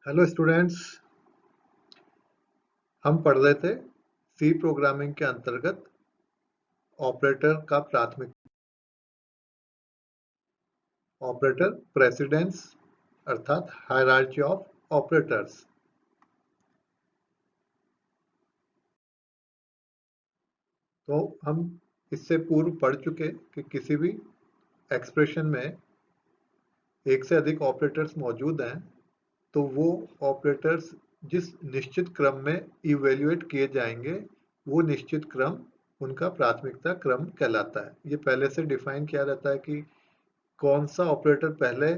Hello students. हम पढ़ रहे थे सी प्रोग्रामिंग के अंतर्गत ऑपरेटर का प्राथमिक ऑपरेटर प्रेसिडेंस अर्थात हायरार्की ऑफ ऑपरेटर्स। तो हम इससे पूर्व पढ़ चुके कि किसी भी एक्सप्रेशन में एक से अधिक ऑपरेटर्स मौजूद हैं तो वो ऑपरेटर्स जिस निश्चित क्रम में इवेल्युएट किए जाएंगे वो निश्चित क्रम उनका प्राथमिकता क्रम कहलाता है। ये पहले से डिफाइन किया रहता है कि कौन सा ऑपरेटर पहले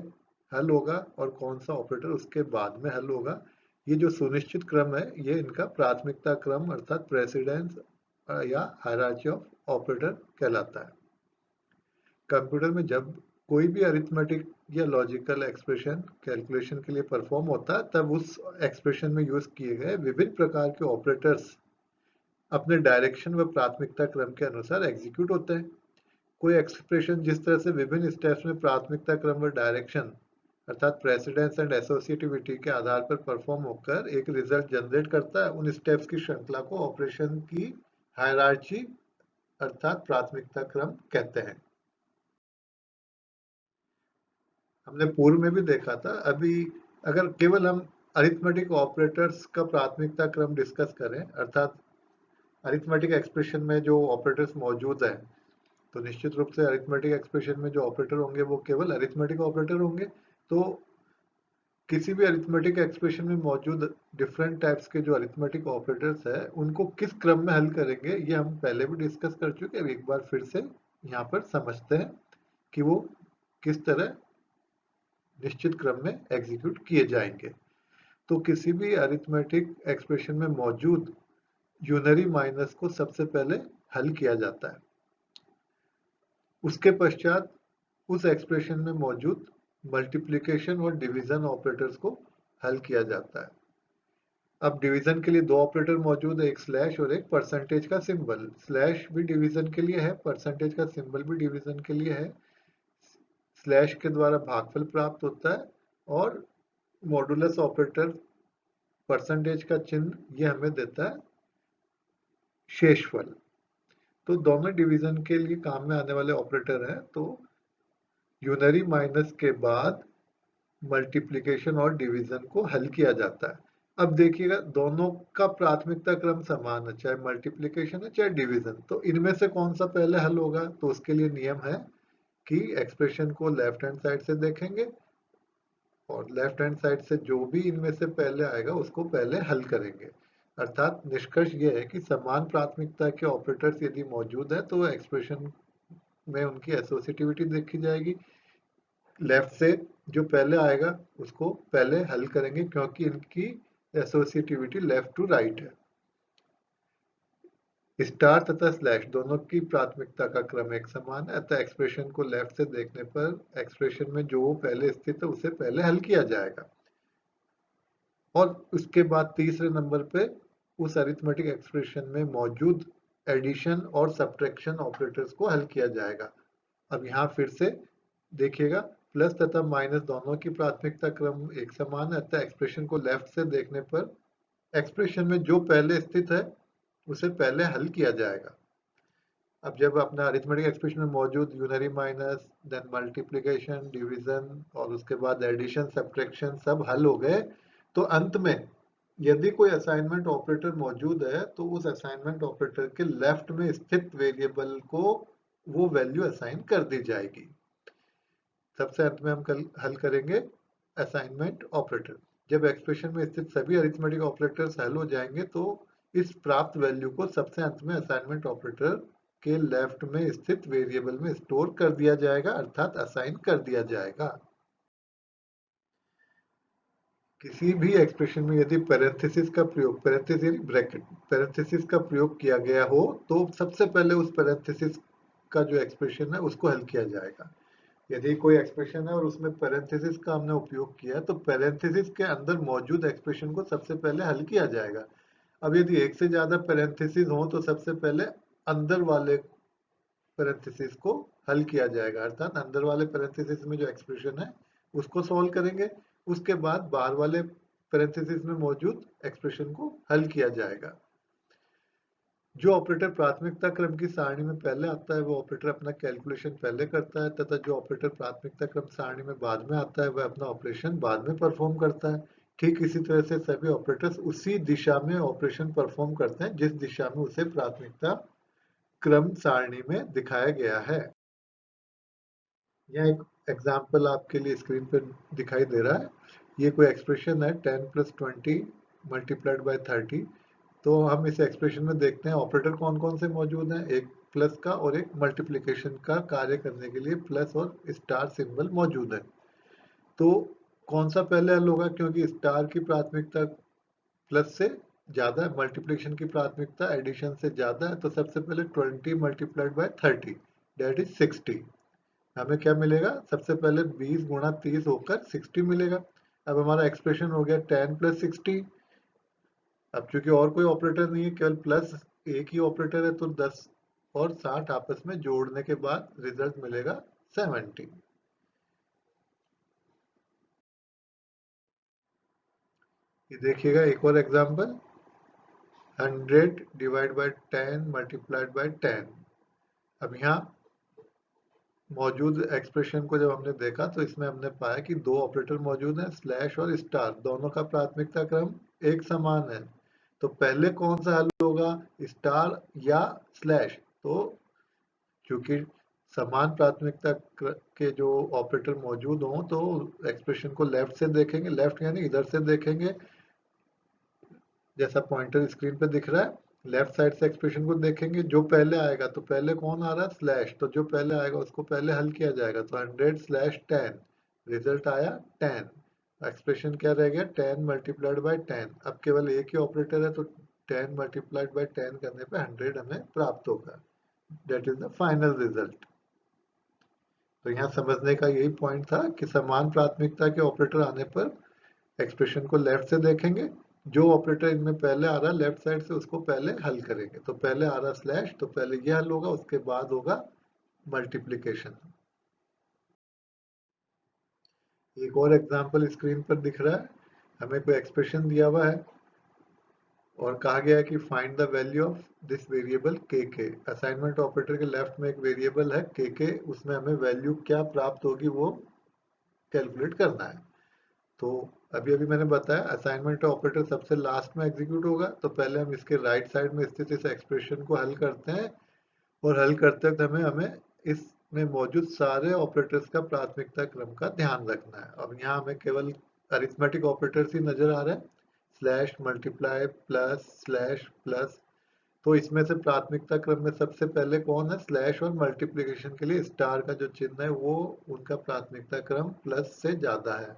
हल होगा और कौन सा ऑपरेटर उसके बाद में हल होगा। ये जो सुनिश्चित क्रम है ये इनका प्राथमिकता क्रम अर्थात प्रेसिडेंस या हायरार्की ऑफ ऑपरेटर कहलाता है। कंप्यूटर में जब कोई भी अरिथमेटिक या लॉजिकल एक्सप्रेशन कैलकुलेशन के लिए परफॉर्म होता है तब उस एक्सप्रेशन में यूज किए गए विभिन्न प्रकार के ऑपरेटर्स अपने डायरेक्शन व प्राथमिकता क्रम के अनुसार एग्जीक्यूट होते हैं। कोई एक्सप्रेशन जिस तरह से विभिन्न स्टेप्स में प्राथमिकता क्रम व डायरेक्शन अर्थात प्रेसिडेंस एंड एसोसिएटिविटी के आधार पर परफॉर्म होकर एक रिजल्ट जनरेट करता है, उन स्टेप्स की श्रृंखला को ऑपरेशन की हायरार्की अर्थात प्राथमिकता क्रम कहते हैं। हमने पूर्व में भी देखा था। अभी अगर केवल हम अरिथमेटिक ऑपरेटर्स का प्राथमिकता क्रम डिस्कस करें अर्थात अरिथमेटिक एक्सप्रेशन में जो ऑपरेटर्स मौजूद हैं तो निश्चित रूप से अरिथमेटिक एक्सप्रेशन में जो ऑपरेटर होंगे वो केवल अरिथमेटिक ऑपरेटर होंगे। तो किसी भी अरिथमेटिक एक्सप्रेशन में मौजूद डिफरेंट टाइप्स के जो अरिथमेटिक ऑपरेटर्स है उनको किस क्रम में हल करेंगे ये हम पहले भी डिस्कस कर चुके हैं। एक बार फिर से यहाँ पर समझते हैं कि वो किस तरह निश्चित क्रम में एग्जीक्यूट किए जाएंगे। तो किसी भी अरिथमेटिक एक्सप्रेशन में मौजूद यूनरी माइनस को सबसे पहले हल किया जाता है। उसके पश्चात उस एक्सप्रेशन में मौजूद मल्टीप्लिकेशन और डिवीजन ऑपरेटर्स को हल किया जाता है। अब डिवीजन के लिए दो ऑपरेटर मौजूद है, एक स्लैश और एक परसेंटेज का सिंबल। स्लैश भी डिवीजन के लिए है, परसेंटेज का सिंबल भी डिवीजन के लिए है। स्लैश के द्वारा भागफल प्राप्त होता है और मॉडुलस ऑपरेटर परसेंटेज का चिन्ह ये हमें देता है शेषफल। तो दोनों डिवीजन के लिए काम में आने वाले ऑपरेटर हैं। तो यूनरी माइनस के बाद मल्टीप्लिकेशन और डिवीजन को हल किया जाता है। अब देखिएगा दोनों का प्राथमिकता क्रम समान है, चाहे मल्टीप्लिकेशन है चाहे डिवीजन। तो इनमें से कौन सा पहले हल होगा तो उसके लिए नियम है कि एक्सप्रेशन को लेफ्ट हैंड साइड से देखेंगे और लेफ्ट हैंड साइड से जो भी इनमें से पहले आएगा उसको पहले हल करेंगे। अर्थात निष्कर्ष ये है कि समान प्राथमिकता के ऑपरेटर्स यदि मौजूद है तो एक्सप्रेशन में उनकी एसोसिएटिविटी देखी जाएगी। लेफ्ट से जो पहले आएगा उसको पहले हल करेंगे क्योंकि इनकी एसोसिएटिविटी लेफ्ट टू राइट है। स्टार तथा स्लैश दोनों की प्राथमिकता का क्रम एक समान है, अतः एक्सप्रेशन को लेफ्ट से देखने पर एक्सप्रेशन में जो पहले स्थित है उसे पहले हल किया जाएगा और उसके बाद तीसरे नंबर पे उस अरिथमेटिक एक्सप्रेशन में मौजूद एडिशन और सब्ट्रैक्शन ऑपरेटर्स को हल किया जाएगा। अब यहाँ फिर से देखिएगा प्लस तथा माइनस दोनों की प्राथमिकता क्रम एक समान है, अतः एक्सप्रेशन को लेफ्ट से देखने पर एक्सप्रेशन में जो पहले स्थित है उसे पहले हल किया जाएगा। अब जब अपना अरिथमेटिक एक्सप्रेशन में मौजूद unary minus then multiplication division और उसके बाद एडिशन सब्ट्रैक्शन सब हल हो गए तो अंत में यदि कोई असाइनमेंट ऑपरेटर मौजूद है तो उस असाइनमेंट ऑपरेटर के लेफ्ट में स्थित वेरिएबल को वो वैल्यू असाइन कर दी जाएगी। सबसे अंत में हम कल हल करेंगे असाइनमेंट ऑपरेटर। जब एक्सप्रेशन में स्थित सभी अरिथमेटिक ऑपरेटर्स हल हो जाएंगे तो इस प्राप्त वैल्यू को सबसे अंत में असाइनमेंट ऑपरेटर के लेफ्ट में स्थित वेरिएबल में स्टोर कर दिया जाएगा अर्थात असाइन कर दिया जाएगा। किसी भी एक्सप्रेशन में यदि पैरेंथेसिस का प्रयोग पैरेंथेसिस का प्रयोग किया गया हो तो सबसे पहले उस पैरेंथेसिस का जो एक्सप्रेशन है उसको हल किया जाएगा। यदि कोई एक्सप्रेशन है और उसमें पैरेंथेसिस का हमने उपयोग किया तो पैरेंथेसिस के अंदर मौजूद एक्सप्रेशन को सबसे पहले हल किया जाएगा। अब यदि एक से ज्यादा पैरेंथेसिस हो तो सबसे पहले अंदर वाले पैरेंथेसिस को हल किया जाएगा अर्थात अंदर वाले पैरेंथेसिस में जो एक्सप्रेशन है उसको सॉल्व करेंगे। उसके बाद बाहर वाले पैरेंथेसिस में मौजूद एक्सप्रेशन को हल किया जाएगा। जो ऑपरेटर प्राथमिकता क्रम की सारणी में पहले आता है वो ऑपरेटर अपना कैलकुलेशन पहले करता है, तथा जो ऑपरेटर प्राथमिकता क्रम सारणी में बाद में आता है वह अपना ऑपरेशन बाद में परफॉर्म करता है। ठीक इसी तरह से सभी ऑपरेटर्स उसी दिशा में ऑपरेशन परफॉर्म करते हैं जिस दिशा में उसे प्राथमिकता क्रम सारणी में दिखाया गया है। यह एक एग्जाम्पल आपके लिए स्क्रीन पर दिखाई दे रहा है। ये कोई एक्सप्रेशन है 10 + 20 मल्टीप्लाइड बाय 30। तो हम इस एक्सप्रेशन में देखते हैं ऑपरेटर कौन कौन से मौजूद हैं। एक प्लस का और एक मल्टीप्लिकेशन का कार्य करने के लिए प्लस और स्टार सिंबल मौजूद है। तो कौन सा पहले हल होगा, क्योंकि स्टार की प्राथमिकता प्लस से ज्यादा है, मल्टीप्लिकेशन की प्राथमिकता एडिशन से ज्यादा है, तो सबसे पहले 20 मल्टीप्लाइड बाय 30 दैट इज 60। हमें क्या मिलेगा, सबसे पहले 20 गुणा 30 होकर 60 मिलेगा। अब हमारा एक्सप्रेशन हो गया 10 + 60। अब चूंकि और कोई ऑपरेटर नहीं है, केवल प्लस एक ही ऑपरेटर है, तो 10 और 60 आपस में जोड़ने के बाद रिजल्ट मिलेगा 70। ये देखिएगा एक और example, 100 divide by 10 multiplied by 10। अब यहाँ मौजूद एक्सप्रेशन को जब हमने देखा तो इसमें हमने पाया कि दो ऑपरेटर मौजूद हैं, स्लैश और स्टार, दोनों का प्राथमिकता क्रम एक समान है। तो पहले कौन सा हल होगा, स्टार या स्लैश? तो क्योंकि समान प्राथमिकता के जो ऑपरेटर मौजूद हों तो एक्सप्रेशन को लेफ्ट से देखेंगे, लेफ्ट यानी इधर से देखेंगे, जैसा पॉइंटर स्क्रीन पे दिख रहा है। लेफ्ट साइड से एक्सप्रेशन को देखेंगे, जो पहले आएगा, तो पहले कौन आ रहा है, स्लैश, तो जो पहले आएगा उसको पहले हल किया जाएगा। तो 100/10 रिजल्ट आया 10। एक्सप्रेशन क्या रह गया, 10 मल्टीप्लाइड बाय 10। अब केवल एक ही ऑपरेटर है तो 10 मल्टीप्लाइड बाय 10 करने पे 100 हमें प्राप्त होगा। That is the final result. तो यहाँ समझने का यही पॉइंट था कि समान प्राथमिकता के ऑपरेटर आने पर एक्सप्रेशन को लेफ्ट से देखेंगे, जो ऑपरेटर इनमें पहले आ रहा है लेफ्ट साइड से उसको पहले हल करेंगे। तो पहले आ रहा स्लैश, तो पहले ये हल होगा, उसके बाद होगा मल्टीप्लिकेशन। एक और एग्जांपल स्क्रीन पर दिख रहा है, हमें कोई एक्सप्रेशन दिया हुआ है और कहा गया है कि find the value of this variable के के। असाइनमेंट ऑपरेटर के लेफ्ट में एक वेरिएबल है के, उसमें हमें वैल्यू क्या प्राप्त होगी वो कैलकुलेट करना है। तो अभी अभी मैंने बताया असाइनमेंट ऑपरेटर सबसे लास्ट में एग्जीक्यूट होगा, तो पहले हम इसके राइट साइड में स्थित इस एक्सप्रेशन को हल करते हैं, और हल करते वक्त हमें हमें इसमें मौजूद सारे ऑपरेटर्स का प्राथमिकता क्रम का ध्यान रखना है। अब यहाँ हमें केवल अरिथमेटिक ऑपरेटर्स ही नजर आ रहे हैं, slash, multiply, plus, slash, plus. तो इसमें से प्राथमिकता क्रम में सबसे पहले कौन है, स्लैश, और मल्टीप्लिकेशन के लिए स्टार का जो चिन्ह है वो उनका प्राथमिकता क्रम प्लस से ज्यादा है।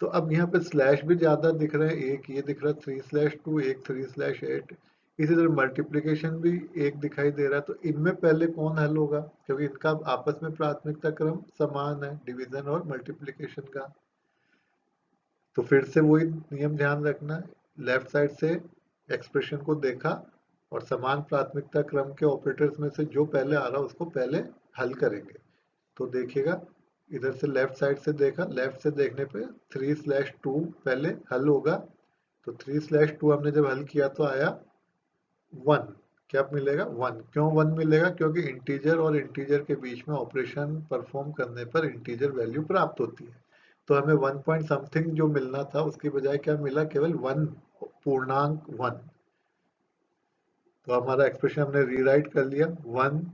तो अब यहाँ पे स्लैश भी ज्यादा दिख रहे हैं, एक ये दिख रहा है 3/2, एक 3/8। इसी तरह मल्टीप्लिकेशन भी एक दिखाई दे रहा है। तो इनमें पहले कौन हल होगा, क्योंकि इनका आपस में प्राथमिकता क्रम समान है, डिवीजन और मल्टीप्लिकेशन का। तो फिर से वही नियम ध्यान रखना है, लेफ्ट साइड से एक्सप्रेशन को देखा और समान प्राथमिकता क्रम के ऑपरेटर्स में से जो पहले आ रहा है उसको पहले हल करेंगे। तो देखिएगा, इधर से लेफ्ट साइड से देखा, लेफ्ट से देखने पे 3/2 पहले हल होगा। तो 3/2 हमने जब हल किया तो आया 1। क्या मिलेगा, 1। क्यों 1 मिलेगा, क्योंकि इंटीजर और इंटीजर के बीच में ऑपरेशन परफॉर्म करने पर इंटीजर वैल्यू प्राप्त होती है। तो हमें 1 पॉइंट समथिंग जो मिलना था उसकी बजाय क्या मिला, केवल 1, पूर्णांक 1। तो हमारा एक्सप्रेशन हमने रीराइट कर लिया, 1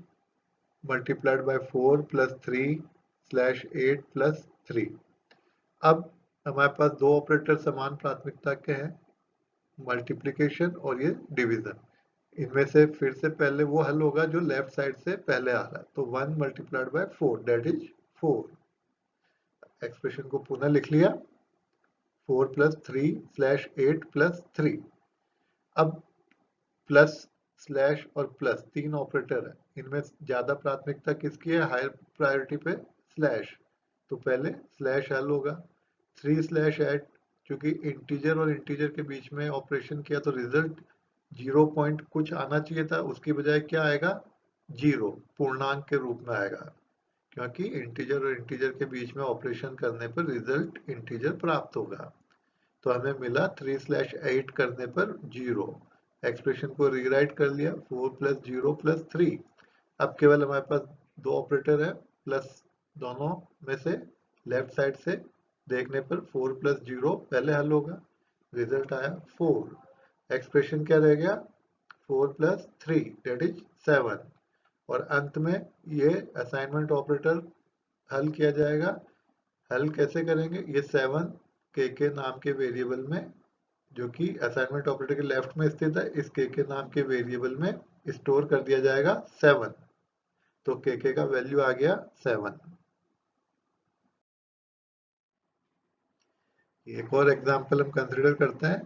मल्टीप्लाइड बाय 4 + 3/8 + 3। अब हमारे पास दो ऑपरेटर समान प्राथमिकता के हैं, मल्टीप्लिकेशन और ये डिवीजन। इनमें से फिर से पहले वो हल होगा जो लेफ्ट साइड से पहले आ रहा है। तो 1 multiplied by 4 that is 4। Expression को पुनः लिख लिया, 4 + 3/8 + 3। अब प्लस, स्लैश और प्लस तीन ऑपरेटर है, इनमें ज्यादा प्राथमिकता किसकी है, हायर प्रायोरिटी पे स्लैश। तो पहले स्लैश हल होगा। 3/8, क्योंकि इंटीजर और इंटीजर के बीच में ऑपरेशन किया तो रिजल्ट 0 पॉइंट कुछ आना चाहिए था, उसकी बजाय क्या आएगा, 0, पूर्णांक के रूप में आएगा, क्योंकि इंटीजर और इंटीजर के बीच में ऑपरेशन करने पर रिजल्ट इंटीजर प्राप्त होगा। तो हमें मिला 3/8 करने पर 0। एक्सप्रेशन को रीराइट कर लिया 4 + 0 + 3। अब केवल हमारे पास दो ऑपरेटर है, प्लस दोनों में से लेफ्ट साइड से देखने पर 4 + 0 पहले हल होगा, रिजल्ट आया 4। एक्सप्रेशन क्या रह गया, 4 + 3 दैट इज 7। और अंत में ये असाइनमेंट ऑपरेटर हल किया जाएगा। हल कैसे करेंगे, ये 7 के नाम के वेरिएबल में, जो कि असाइनमेंट ऑपरेटर के लेफ्ट में स्थित है, इस के नाम के वेरिएबल में स्टोर कर दिया जाएगा 7। तो के का वैल्यू आ गया 7। एक और एग्जांपल हम कंसीडर करते हैं।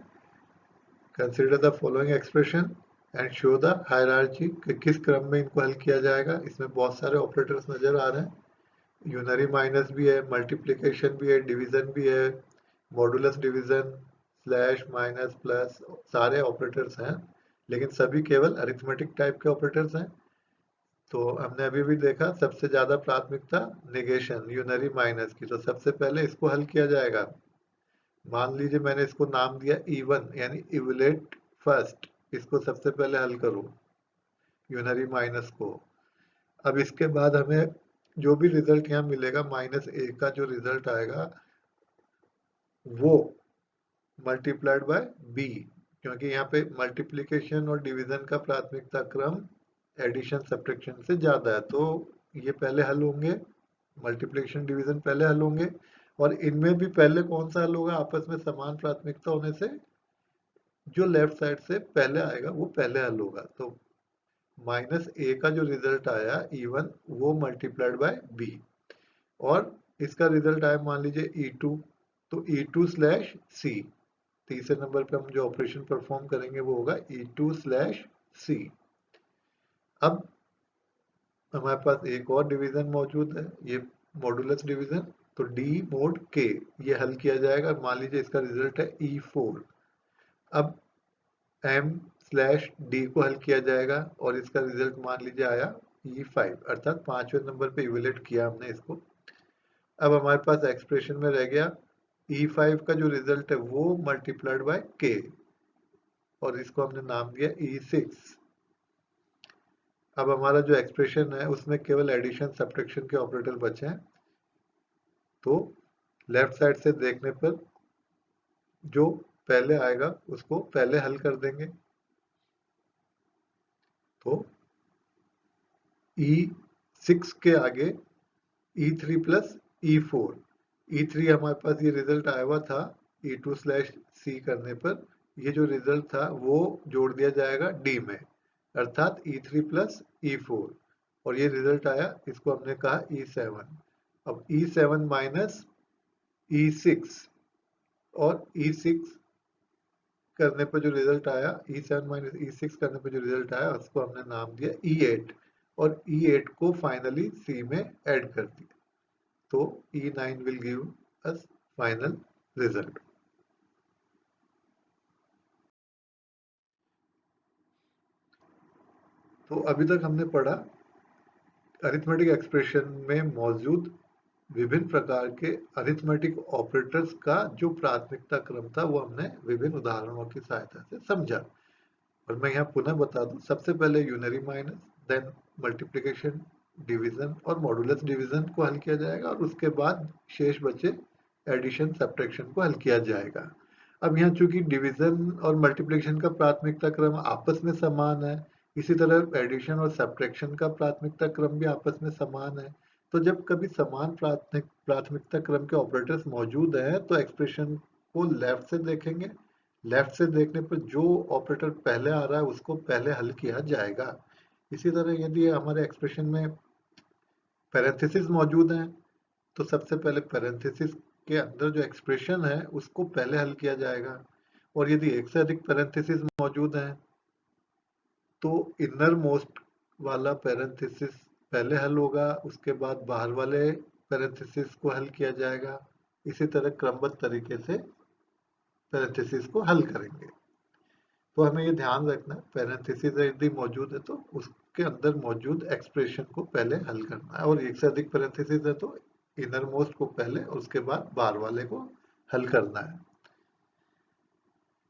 Consider the following expression and show the hierarchy, कि किस क्रम में इनको हल किया जाएगा। इसमें बहुत सारे ऑपरेटर्स नजर आ रहे हैं। यूनरी माइनस भी है, मल्टीप्लिकेशन भी है, डिवीजन भी है, modulus division, slash, minus, plus, सारे ऑपरेटर्स हैं, लेकिन सभी केवल अरिथमेटिक टाइप के ऑपरेटर्स हैं। तो हमने अभी भी देखा सबसे ज्यादा प्राथमिकता नेगेशन यूनरी माइनस की, तो सबसे पहले इसको हल किया जाएगा। मान लीजिए मैंने इसको नाम दिया E1 यानी इवलेट फर्स्ट, इसको सबसे पहले हल करो यूनरी माइनस को। अब इसके बाद हमें जो भी रिजल्ट यहाँ मिलेगा -a का जो रिजल्ट आएगा वो मल्टीप्लाइड बाय b, क्योंकि यहाँ पे मल्टीप्लिकेशन और डिवीजन का प्राथमिकता क्रम एडिशन सब्ट्रैक्शन से ज्यादा है, तो ये पहले हल होंगे, मल्टीप्लिकेशन डिवीजन पहले हल होंगे। और इनमें भी पहले कौन सा हल होगा, आपस में समान प्राथमिकता होने से जो लेफ्ट साइड से पहले आएगा वो पहले हल होगा। तो -a का जो रिजल्ट आया E1 वो मल्टीप्लाइड बाय b, और इसका रिजल्ट आया मान लीजिए E2, तो E2/c, तीसरे नंबर पे हम जो ऑपरेशन परफॉर्म करेंगे वो होगा E2/c। अब हमारे पास एक और डिवीजन मौजूद है, ये मॉडुलस डिवीजन, तो d mod k ये हल किया जाएगा। मान लीजिए इसका रिजल्ट है E4। अब m/d को हल किया जाएगा और इसका रिजल्ट मान लीजिए आया E5, अर्थात पांचवें नंबर पे इवेल्यूएट किया हमने इसको। अब हमारे पास एक्सप्रेशन में रह गया E5 का जो रिजल्ट है वो मल्टीप्लाइड बाय k, और इसको हमने नाम दिया E6। अब हमारा जो एक्सप्रेशन है उसमें केवल एडिशन सब्ट्रैक्शन के ऑपरेटर बचे हैं, तो लेफ्ट साइड से देखने पर जो पहले आएगा उसको पहले हल कर देंगे। तो E6 के आगे E3 + E4, E3 हमारे पास ये रिजल्ट आया हुआ था E2/c करने पर, ये जो रिजल्ट था वो जोड़ दिया जाएगा D में, अर्थात E3 + E4, और ये रिजल्ट आया, इसको हमने कहा E7। अब E7 माइनस E6, और E6 करने पर जो रिजल्ट आया, E7 माइनस E6 करने पर जो रिजल्ट आया उसको हमने नाम दिया E8, और E8 को फाइनली C में ऐड कर दिया, तो E9 will give us final result। तो अभी तक हमने पढ़ा अरिथमेटिक एक्सप्रेशन में मौजूद विभिन्न प्रकार के अरिथमेटिक ऑपरेटर्स का जो प्राथमिकता क्रम था वो हमने विभिन्न उदाहरणों की सहायता से समझा। और मैं यहाँ पुनः बता दूं, सबसे पहले unary minus, then multiplication, division और मॉडुलस डिवीजन को हल किया जाएगा, और उसके बाद शेष बचे एडिशन सब्ट्रैक्शन को हल किया जाएगा। अब यहाँ चूंकि डिवीजन और मल्टीप्लिकेशन का प्राथमिकता क्रम आपस में समान है, इसी तरह एडिशन और सब्ट्रैक्शन का प्राथमिकता क्रम भी आपस में समान है, तो जब कभी समान प्राथमिकता क्रम के ऑपरेटर्स मौजूद हैं तो एक्सप्रेशन को लेफ्ट से देखेंगे, लेफ्ट से देखने पर जो ऑपरेटर पहले आ रहा है उसको पहले हल किया जाएगा। इसी तरह यदि हमारे एक्सप्रेशन में पैरेंथेसिस मौजूद हैं तो सबसे पहले पैरेंथेसिस के अंदर जो एक्सप्रेशन है उसको पहले हल किया जाएगा, और यदि एक से अधिक पैरेंथेसिस मौजूद हैं तो इनर मोस्ट वाला पैरेंथेसिस पहले हल होगा, उसके बाद बाहर वाले पैरेंथेसिस को हल किया जाएगा। इसी तरह क्रमबद्ध तरीके से पैरेंथेसिस को हल करेंगे। तो हमें ये ध्यान रखना है, पैरेंथेसिस यदि मौजूद है तो उसके अंदर मौजूद एक्सप्रेशन को पहले हल करना है, और एक से अधिक पैरेंथेसिस है तो इनर मोस्ट को पहले और उसके बाद बाहर वाले को हल करना है।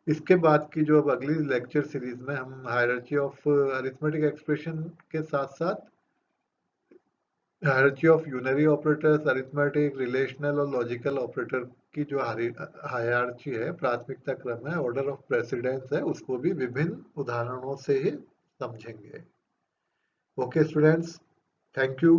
इसके बाद की जो अब अगली लेक्चर सीरीज में हम हायरार्की ऑफ अरिथमेटिक एक्सप्रेशन के साथ साथ hierarchy of unary operators, arithmetic, relational और लॉजिकल ऑपरेटर की जो हायरार्की है, प्राथमिकता क्रम है, ऑर्डर ऑफ प्रेसिडेंस है, उसको भी विभिन्न उदाहरणों से ही समझेंगे। Okay students, thank you.